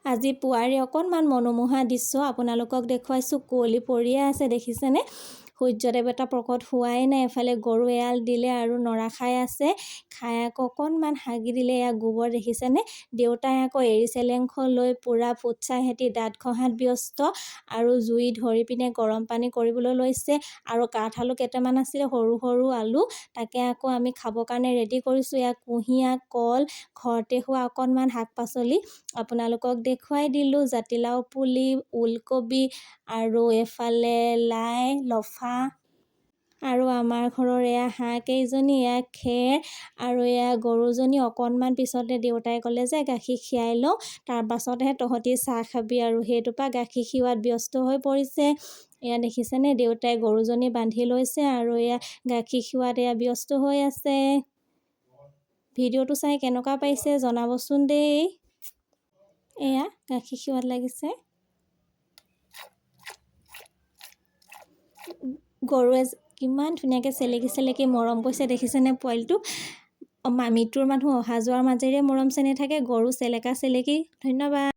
আজি পুৱাৰে অকণমান মনোমোহা দৃশ্য আপোনালোকক দেখুৱাইছোঁ। কুঁৱলী পৰিয়ে আছে, দেখিছেনে? সূৰ্যদেৱতা প্ৰকট হোৱাই নাই। এফালে গৰু এৰাল দিলে আৰু নৰা খাই আছে। খাই আকৌ অকণমান হাগি দিলে, এয়া গোবৰ, দেখিছেনে? দেউতাই আকৌ এৰী চেলেংখ লৈ পূৰা ফুটছাই সেতি দাঁত ঘঁহাত ব্যস্ত আৰু জুই ধৰি পিনে গৰম পানী কৰিবলৈ লৈছে। আৰু কাঠআলু কেইটামান আছিলে, সৰু সৰু আলু, তাকে আকৌ আমি খাবৰ কাৰণে ৰেডি কৰিছোঁ। এয়া কুঁহিয়াৰ, কল, ঘৰতে হোৱা অকণমান শাক পাচলি আপোনালোকক দেখুৱাই দিলোঁ। জাতিলাও পুলি, ওলকবি আৰু এফালে লাই, লফা আৰু আমাৰ ঘৰৰ এয়া হাঁহ কেইজনী, এয়া খেৰ আৰু এয়া গৰুজনী। অকণমান পিছতে দেউতাই ক'লে যে গাখীৰ খীৰাই লওঁ, তাৰ পাছতহে তহঁতি চাহ খাবি, আৰু সেইটোৰ পৰা গাখীৰ খীৰোৱাত ব্যস্ত হৈ পৰিছে। এয়া দেখিছেনে, দেউতাই গৰুজনী বান্ধি লৈছে আৰু এয়া গাখীৰ খীৰোৱাত এয়া ব্যস্ত হৈ আছে। ভিডিঅ'টো চাই কেনেকুৱা পাইছে জনাবচোন দেই। এয়া গাখীৰ খীৰোৱাত লাগিছে। গৰুৱে কিমান ধুনীয়াকৈ চেলেকি চেলেকি মৰম কৰিছে, দেখিছেনে পোৱালিটোক? মৃত্যুৰ মানুহ অহা যোৱাৰ মাজেৰে মৰম চেনেহ থাকে, গৰু চেলেকা চেলেকি। ধন্যবাদ।